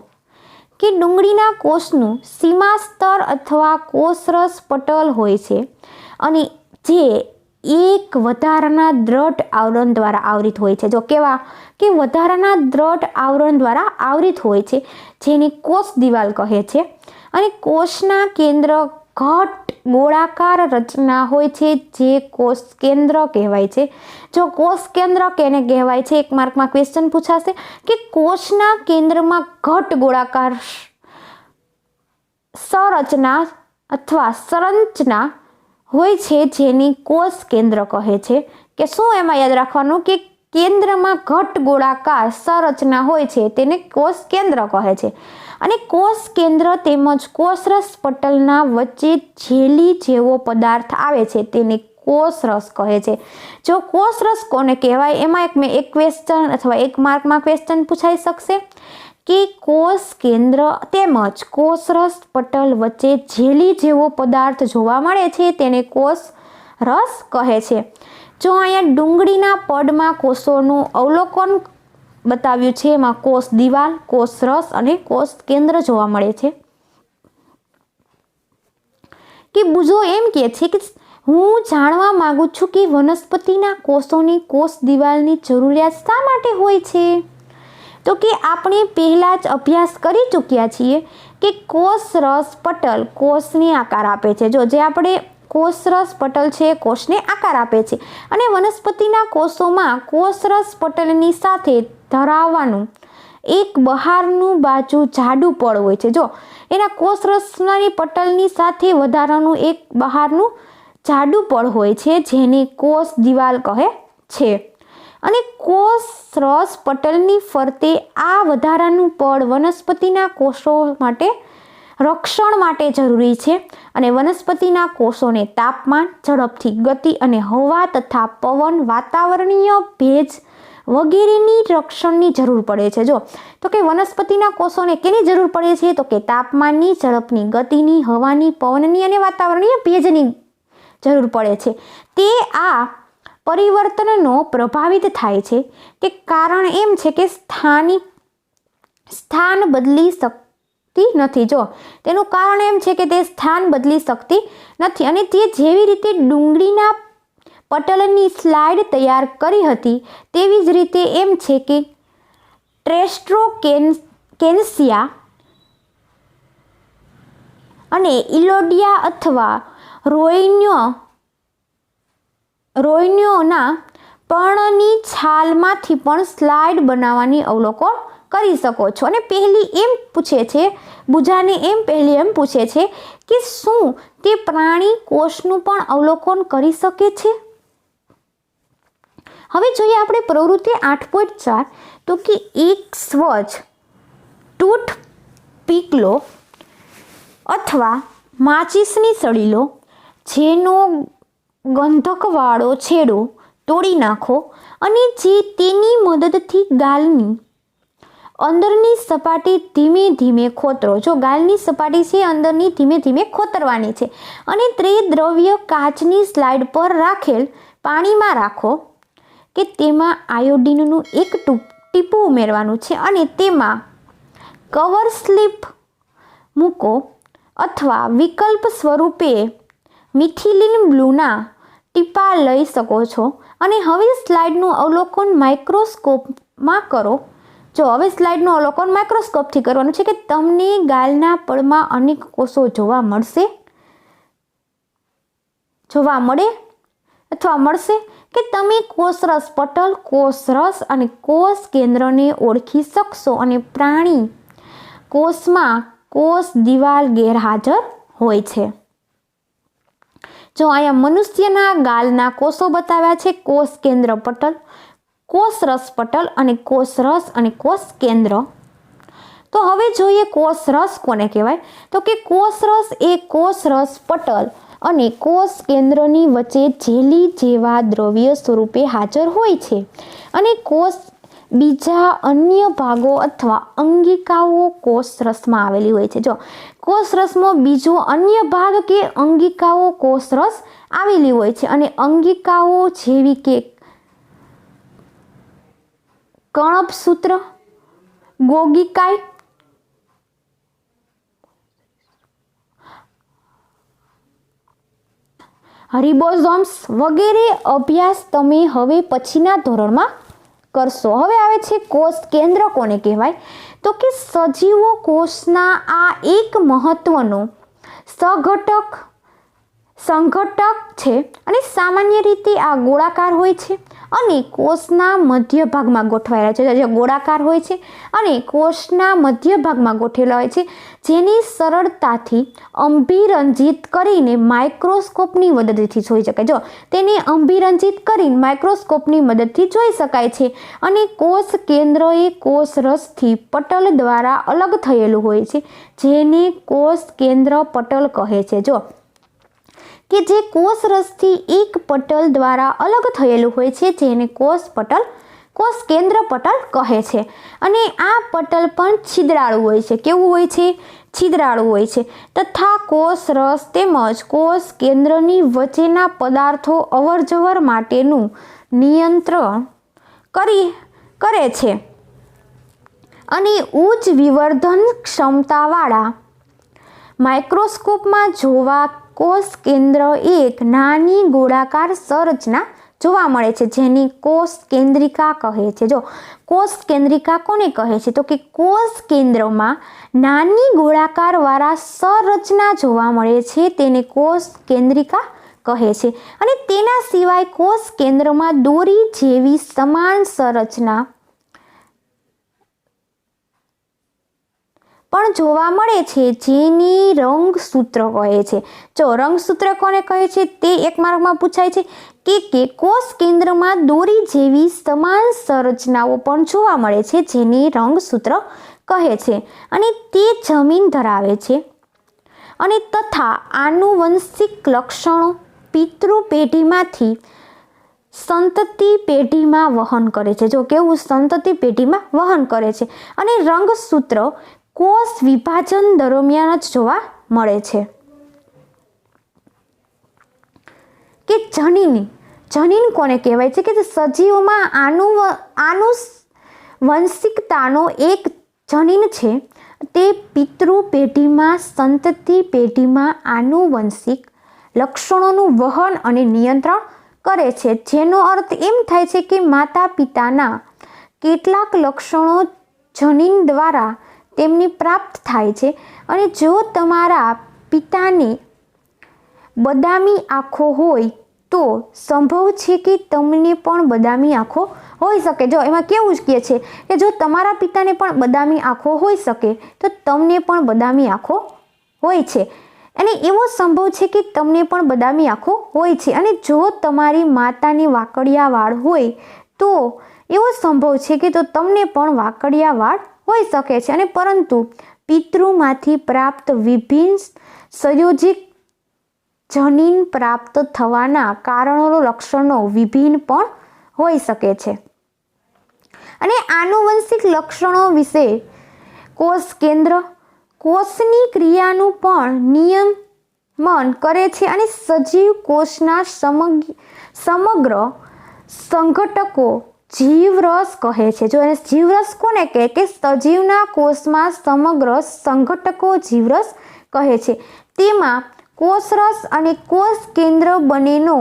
કે ડુંગળીના કોષનું સીમા સ્તર અથવા કોષરસ પટલ હોય છે અને જે એક વધારાના દ્રઢ આવરણ દ્વારા આવરિત હોય છે. જો કેવા કે વધારાના દ્રઢ આવરણ દ્વારા આવરિત હોય છે, જેને કોષ દિવાલ કહે છે. અને કોષના કેન્દ્ર ઘટ ગોળાકાર રચના હોય છે, જે કોષ કેન્દ્ર કહેવાય છે. જો કોષ કેન્દ્ર કેને કહેવાય છે, એક માર્કમાં ક્વેશ્ચન પૂછાશે કે કોષના કેન્દ્રમાં ઘટ ગોળાકાર સંરચના અથવા સંરચના હોય છે, જેની કોષ કેન્દ્ર કહે છે. કે શું એમાં યાદ રાખવાનું કે કેન્દ્રમાં ઘટ ગોળાકાર સંરચના હોય છે, તેને કોષ કેન્દ્ર કહે છે. અને કોષ કેન્દ્ર તેમજ કોષરસ પટલના વચ્ચે જેલી જેવો પદાર્થ આવે છે, તેને કોષરસ કહે છે. જો કોષરસ કોને કહેવાય, એમાં એક ક્વેશ્ચન અથવા એક માર્કમાં ક્વેશ્ચન પૂછાઈ શકશે કે કોષ કેન્દ્ર તેમજ કોષરસ પટલ વચ્ચે જેલી જેવો પદાર્થ જોવા મળે છે, તેને કોષરસ કહે છે. જો અહીંયા ડુંગળીના પડમાં કોષોનું અવલોકન બતાવ્યું છે, એમાં કોષ દિવાલ, કોષ રસ અને કોષ કેન્દ્ર જોવા મળે છે. કે બુજો એમ કહે છે કે હું જાણવા માંગુ છું કે વનસ્પતિના કોષોની કોષ દિવાલની જરૂરિયાત શા માટે હોય છે. તો કે આપણે પહેલા જ અભ્યાસ કરી ચૂક્યા છીએ કે કોષ રસ પટલ કોષને આકાર આપે છે. જો જે આપણે કોષરસ પટલ છે, કોષને આકાર આપે છે. અને વનસ્પતિના કોષોમાં કોષરસ પટલની સાથે ધરાવવાનું એક બહારનું બાજુ જાડું પડ હોય છે. જો એના કોષરસની પટલની સાથે વધારાનું એક બહારનું જાડું પડ હોય છે, જેને કોષ દિવાલ કહે છે. અને કોષરસ પટલની ફરતે આ વધારાનું પડ વનસ્પતિના કોષો માટે રક્ષણ માટે જરૂરી છે. અને વનસ્પતિના કોષોને તાપમાન, ઝડપથી ગતિ અને હવા તથા પવન, વાતાવરણીય ભેજ વગેરેની રક્ષણની જરૂર પડે છે. જો તો કે વનસ્પતિના કોષોને કેની જરૂર પડે છે, તો કે તાપમાનની, ઝડપની, ગતિની, હવાની, પવનની અને વાતાવરણીય ભેજની જરૂર પડે છે. તે આ પરિવર્તનનો પ્રભાવિત થાય છે કે કારણ એમ છે કે સ્થાન બદલી શકતી નથી. જો તેનું કારણ એમ છે કે તે સ્થાન બદલી શકતી નથી અને તે જેવી રીતે ડુંગળીના પટલની સ્લાઇડ તૈયાર કરી હતી, તેવી જ રીતે એમ છે કે ટ્રેસ્ટ્રોકેન્સિયા અને ઇલોડિયા અથવા રોયન્યોના પર્ણની છાલમાંથી પણ સ્લાઇડ બનાવવાની અવલોકન કરી શકો છો. અને પહેલી એમ પૂછે છે, બુજાને પહેલી એમ પૂછે છે કે શું તે પ્રાણી કોષનું પણ અવલોકન કરી શકે છે. હવે જોઈએ આપણે પ્રવૃત્તિ 8.4 તો કે એક સ્વચ્છ ટૂથપીક લો અથવા માચીસની સળી લો, જેનો ગંધકવાળો છેડો તોડી નાખો અને જે તેની મદદથી ગાલની અંદરની સપાટી ધીમે ધીમે ખોતરો. જો ગાલની સપાટી છે અંદરની ધીમે ધીમે ખોતરવાની છે. અને તે દ્રવ્ય કાચની સ્લાઇડ પર રાખેલ પાણીમાં રાખો કે તેમાં આયોડિનનું એક ટીપું ઉમેરવાનું છે અને તેમાં કવર સ્લિપ મૂકો અથવા વિકલ્પ સ્વરૂપે મિથિલિન બ્લુના ટીપા લઈ શકો છો. અને હવે સ્લાઇડનું અવલોકન માઇક્રોસ્કોપમાં કરો. જો હવે સ્લાઇડનું અવલોકન માઇક્રોસ્કોપથી કરવાનું છે કે તમને ગાલના પડમાં અનેક કોષો જોવા મળશે, જોવા મળે અથવા મળશે કે તમે કોષરસ પટલ, કોષરસ અને કોષ કેન્દ્રને ઓળખી શકશો અને પ્રાણી કોષમાં કોષ દિવાલ ગેરહાજર હોય છે. જો અહીંયા મનુષ્યના ગાલના કોષો બતાવ્યા છે, કોષ કેન્દ્ર પટલ, કોષરસ પટલ અને કોષરસ અને કોષ કેન્દ્ર. તો હવે જોઈએ કોષરસ કોને કહેવાય. તો કે કોષરસ એ કોષરસ પટલ અને કોષ કેન્દ્રની વચ્ચે જેલી જેવા દ્રવ્ય સ્વરૂપે હાજર હોય છે અને કોષ બીજા અન્ય ભાગો અથવા અંગિકાઓ કોષરસમાં આવેલી હોય છે. જો કોષરસમાં બીજો અન્ય ભાગ કે અંગિકાઓ કોષરસ આવેલી હોય છે અને અંગિકાઓ જેવી કે કણપસૂત્ર, ગોગીકાય, રિબોઝોમ્સ વગેરે અભ્યાસ તમે હવે પછીના ધોરણમાં કરશો. હવે આવે છે કોષ કેન્દ્ર કોને કહેવાય. તો કે સજીવો કોષના આ એક મહત્વનો સંઘટક છે અને સામાન્ય રીતે આ ગોળાકાર હોય છે અને કોષના મધ્ય ભાગમાં ગોઠવાયેલા છે. જે ગોળાકાર હોય છે અને કોષના મધ્ય ભાગમાં ગોઠવેલા હોય છે, જેની સરળતાથી અભિરંજિત કરીને માઇક્રોસ્કોપની મદદથી જોઈ શકાય. જો તેને અભિરંજિત કરીને માઇક્રોસ્કોપની મદદથી જોઈ શકાય છે અને કોષ કેન્દ્ર એ કોષરસથી પટલ દ્વારા અલગ થયેલું હોય છે, જેને કોષ કેન્દ્ર પટલ કહે છે. જો કે જે કોષરસથી એક પટલ દ્વારા અલગ થયેલું હોય છે, જેને કોષ કેન્દ્ર પટલ કહે છે. અને આ પટલ પણ છિદ્રાળુ હોય છે. કેવું હોય છે? છિદ્રાળુ હોય છે. તથા કોષરસ તેમજ કોષ કેન્દ્રની વચ્ચેના પદાર્થો અવરજવર માટેનું નિયંત્રણ કરે છે અને ઉચ્ચ વિવર્ધન ક્ષમતાવાળા માઇક્રોસ્કોપમાં જોવા કોષ કેન્દ્ર એક નાની ગોળાકાર સંરચના જોવા મળે છે, જેની કોષ કેન્દ્રિકા કહે છે. જો કોષ કેન્દ્રિકા કોને કહે છે? તો કે કોષ કેન્દ્રમાં નાની ગોળાકાર વાળા સંરચના જોવા મળે છે, તેને કોષ કેન્દ્રિકા કહે છે. અને તેના સિવાય કોષ કેન્દ્રમાં દોરી જેવી સમાન સંરચના પણ જોવા મળે છે, જેની રંગસૂત્ર કહે છે. જો રંગસૂત્ર કોને કહે છે તે એક માર્કમાં પૂછાય છે કે કોષ કેન્દ્રમાં દોરી જેવી સમાન સંરચનાઓ પણ જોવા મળે છે, જેની રંગસૂત્ર કહે છે અને તે જમીન ધરાવે છે અને તથા આનુવંશિક લક્ષણો પિતૃ પેઢીમાંથી સંતતિ પેઢીમાં વહન કરે છે. જો કેવું? સંતતિ પેઢીમાં વહન કરે છે. અને રંગસૂત્ર કોષ વિભાજન દરમિયાન જ જોવા મળે છે. કે જનીન કોને કહેવાય છે? કે સજીવોમાં આનુવંશિકતાનો એક જનીન છે, તે પિતૃ પેઢીમાં સંતતિ પેઢીમાં આનુવંશિક લક્ષણોનું વહન અને નિયંત્રણ કરે છે, જેનો અર્થ એમ થાય છે કે માતા પિતાના કેટલાક લક્ષણો જનીન દ્વારા તેમને પ્રાપ્ત થાય છે. અને જો તમારા પિતાને બદામી આંખો હોય તો સંભવ છે કે તમને પણ બદામી આંખો હોઈ શકે. જો એમાં કેવું જ કહે છે કે જો તમારા પિતાને પણ બદામી આંખો હોઈ શકે તો તમને પણ બદામી આંખો હોય છે, અને એવો સંભવ છે કે તમને પણ બદામી આંખો હોય છે. અને જો તમારી માતાને વાકડિયા વાળ હોય તો એવો સંભવ છે કે તો તમને પણ વાકડિયા વાળ હોઈ શકે છે. અને પરંતુ પિતૃમાંથી પ્રાપ્ત વિભિન્ન સંયોજિત જનીન પ્રાપ્ત થવાના કારણો લક્ષણો વિભિન્ન પણ હોઈ શકે છે. અને આનુવંશિક લક્ષણો વિશે કોષ કેન્દ્ર કોષની ક્રિયાનું પણ નિયમન કરે છે અને સજીવ કોષના સમગ્ર સંઘટકો જીવરસ કહે છે। જો એને જીવરસ કોને કહે કે સજીવના કોષમાં સમગ્ર સંઘટકો જીવરસ કહે છે। તેમાં કોષરસ અને કોષ કેન્દ્ર બંનેનો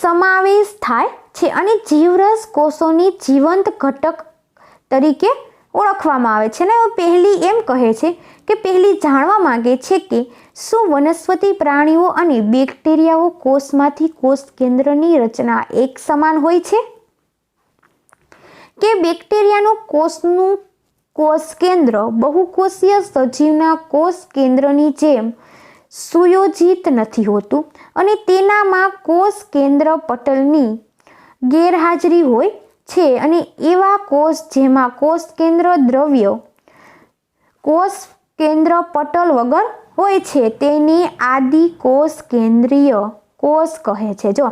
સમાવેશ થાય છે અને જીવરસ કોષોની જીવંત ઘટક તરીકે ઓળખવામાં આવે છે। ને પહેલી એમ કહે છે કે પહેલી જાણવા માંગે છે કે શું વનસ્પતિ પ્રાણીઓ અને બેક્ટેરિયાઓ કોષમાંથી કોષ કેન્દ્રની રચના એક સમાન હોય છે કે બેક્ટેરિયાનું કોષ કેન્દ્ર બહુકોષીય સજીવના કોષ કેન્દ્રની જેમ સુયોજિત નથી હોતું અને તેનામાં કોષ કેન્દ્ર પટલની ગેરહાજરી હોય છે અને એવા કોષ જેમાં કોષ કેન્દ્ર દ્રવ્ય કોષ કેન્દ્ર પટલ વગર હોય છે તેને આદિ કોષ કેન્દ્રીય કોષ કહે છે। જો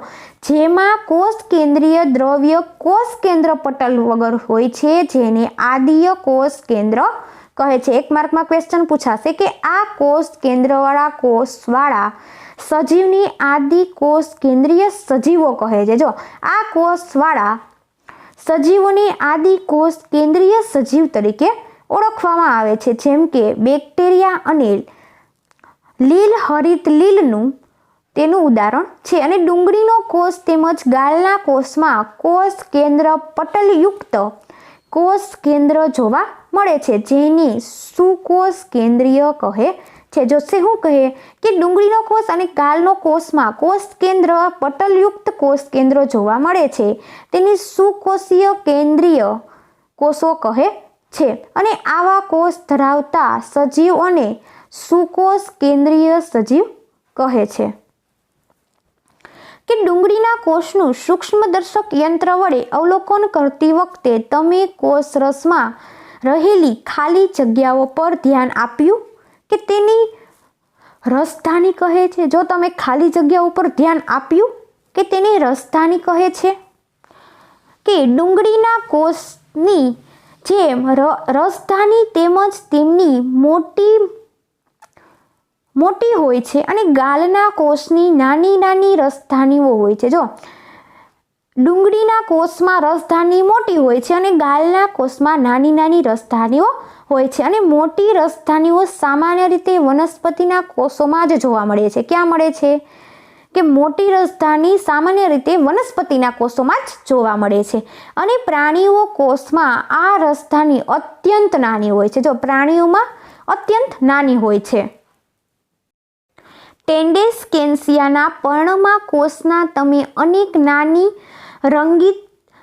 જેમાં કોષ કેન્દ્રીય દ્રવ્ય કોષ કેન્દ્ર પટલ વગર હોય છે જેને આદિય કોષ કેન્દ્ર કહે છે। એક માર્કમાં ક્વેશ્ચન પૂછાશે કે આ કોષ કેન્દ્રવાળા કોષવાળા સજીવની આદિ કોષ કેન્દ્રીય સજીવો કહે છે। જો આ કોષવાળા સજીવોની આદિ કોષ કેન્દ્રીય સજીવ તરીકે ઓળખવામાં આવે છે, જેમ કે બેક્ટેરિયા અને લીલ હરિત લીલનું તેનું ઉદાહરણ છે। અને ડુંગળીનો કોષ તેમજ ગાલના કોષમાં કોષ કેન્દ્ર પટલયુક્ત કોષ કેન્દ્ર જોવા મળે છે જેને સુકોષ કેન્દ્રીય કહે છે। જો શું કહે કે ડુંગળીનો કોષ અને ગાલનો કોષમાં કોષ કેન્દ્ર પટલયુક્ત કોષ કેન્દ્ર જોવા મળે છે તેને સુકોષીય કેન્દ્રીય કોષો કહે છે અને આવા કોષ ધરાવતા સજીવોને સુકોષ કેન્દ્રીય સજીવ કહે છે। કે ડુંગળીના કોષનું સૂક્ષ્મદર્શક યંત્ર વડે અવલોકન કરતી વખતે તમે કોષરસમાં રહેલી ખાલી જગ્યાઓ પર ધ્યાન આપ્યું કે તેની રસધાની કહે છે। જો તમે ખાલી જગ્યા ઉપર ધ્યાન આપ્યું કે તેની રસધાની કહે છે કે ડુંગળીના કોષની જેમ રસધાની તેમજ તેમની મોટી હોય છે અને ગાલના કોષની નાની નાની રસધાનીઓ હોય છે। જો ડુંગળીના કોષમાં રસધાની મોટી હોય છે અને ગાલના કોષમાં નાની નાની રસધાનીઓ હોય છે અને મોટી રસધાનીઓ સામાન્ય રીતે વનસ્પતિના કોષોમાં જ જોવા મળે છે। ક્યાં મળે છે કે મોટી રસધાની સામાન્ય રીતે વનસ્પતિના કોષોમાં જ જોવા મળે છે અને પ્રાણીઓ કોષમાં આ રસધાની અત્યંત નાની હોય છે। જો પ્રાણીઓમાં અત્યંત નાની હોય છે। ટેન્ડેસ્કેન્સિયાના પર્ણમાં કોષના તમે અનેક નાની રંગીત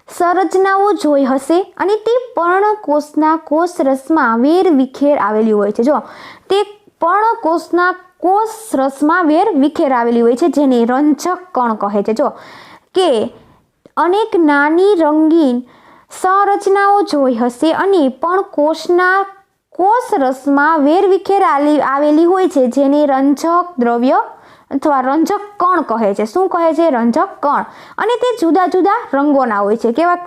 સંરચનાઓ જોઈ હશે અને તે પર્ણકોષના કોષરસમાં વેરવિખેર આવેલી હોય છે। જો તે પર્ણકોષના કોષરસમાં વેરવિખેર આવેલી હોય છે જેને રંજક કણ કહે છે। જો કે અનેક નાની રંગીન સંરચનાઓ જોઈ હશે અને પણ કોષના કોષરસમાં વેરવિખેર આવેલી હોય છે જેને રંજક દ્રવ્ય અથવા રંજક કણ કહે છે। શું કહે છે? રંજક કણ। અને તે જુદા જુદા રંગોના હોય છે। કેવા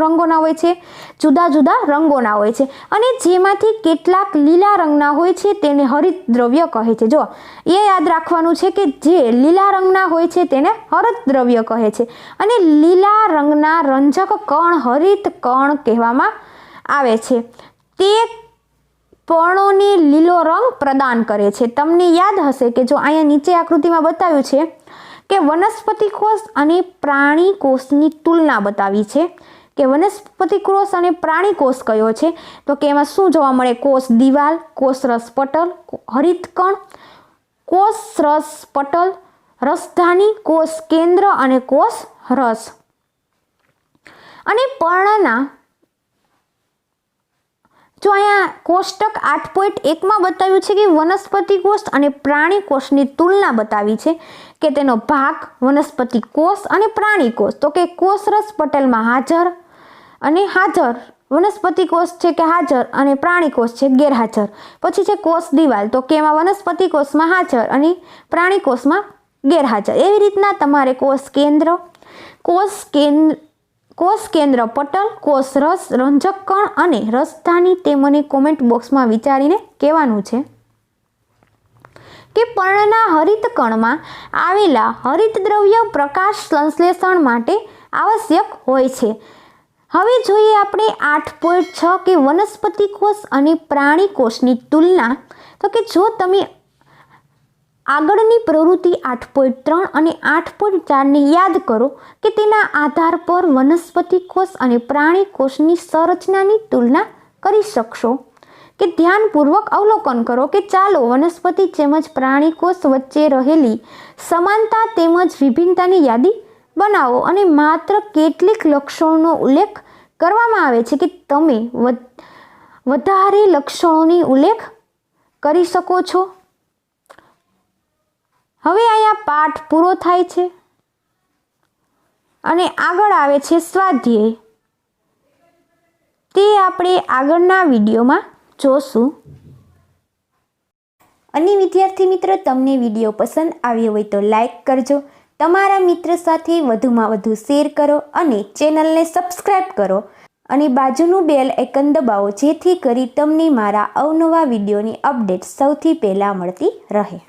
રંગોના હોય છે? જુદા જુદા રંગોના હોય છે અને જેમાંથી કેટલાક લીલા રંગના હોય છે તેને હરિત દ્રવ્ય કહે છે। જો એ યાદ રાખવાનું છે કે જે લીલા રંગના હોય છે તેને હરિત દ્રવ્ય કહે છે અને લીલા રંગના રંજક કણ હરિત કણ કહેવામાં આવે છે। તે પર્ણોને લીલો રંગ પ્રદાન કરે છે। તમને યાદ હશે કે જો અહીંયા નીચે આકૃતિમાં બતાવ્યું છે કે વનસ્પતિ કોષ અને પ્રાણી કોષની તુલના બતાવી છે કે વનસ્પતિ કોષ અને પ્રાણી કોષ કયો છે તો કે એમાં શું જોવા મળે? કોષ દિવાલ, કોષરસ પટલ, હરિતકણ, કોષરસ પટલ, રસધાની, કોષ કેન્દ્ર અને કોષ રસ। અને પર્ણના જો અહીંયા કોષ્ટક 8.1માં બતાવ્યું છે કે વનસ્પતિ કોષ અને પ્રાણી કોષની તુલના બતાવી છે કે તેનો ભાગ વનસ્પતિ કોષ અને પ્રાણી કોષ તો કે કોષરસ પટલમાં હાજર વનસ્પતિ કોષ છે કે હાજર અને પ્રાણી કોષ છે ગેરહાજર। પછી છે કોષ દિવાલ તો કે એમાં વનસ્પતિ કોષમાં હાજર અને પ્રાણી કોષમાં ગેરહાજર। એવી રીતના તમારે કોષ કેન્દ્ર પટલ, કોષરસ, રંજક કણ અને રસધાની તે મને કોમેન્ટ બોક્સમાં વિચારીને કહેવાનું છે કે પર્ણના હરિત કણમાં આવેલા હરિત દ્રવ્ય પ્રકાશ સંશ્લેષણ માટે આવશ્યક હોય છે। હવે જોઈએ આપણે 8.6 કે વનસ્પતિ કોષ અને પ્રાણી કોષની તુલના. તો કે જો તમે આગળની પ્રવૃત્તિ 8.3 અને 8.4ને યાદ કરો કે તેના આધાર પર વનસ્પતિ કોષ અને પ્રાણી કોષની સંરચનાની તુલના કરી શકશો. કે ધ્યાનપૂર્વક અવલોકન કરો કે ચાલો વનસ્પતિ તેમજ પ્રાણી કોષ વચ્ચે રહેલી સમાનતા તેમજ વિભિન્નતાની યાદી બનાવો અને માત્ર કેટલીક લક્ષણોનો ઉલ્લેખ કરવામાં આવે છે કે તમે વધારે લક્ષણોની ઉલ્લેખ કરી શકો છો. હવે અહીંયા પાઠ પૂરો થાય છે અને આગળ આવે છે સ્વાધ્યાય. તે આપણે આગળના વિડીયોમાં જોશું. અને વિદ્યાર્થી મિત્ર, તમને વિડીયો પસંદ આવ્યો હોય તો લાઈક કરજો, તમારા મિત્ર સાથે વધુમાં વધુ શેર કરો અને ચેનલને સબસ્ક્રાઈબ કરો અને બાજુનું બેલ આઇકન દબાવો જેથી કરી તમને મારા અવનવા વિડીયોની અપડેટ સૌથી પહેલાં મળતી રહે.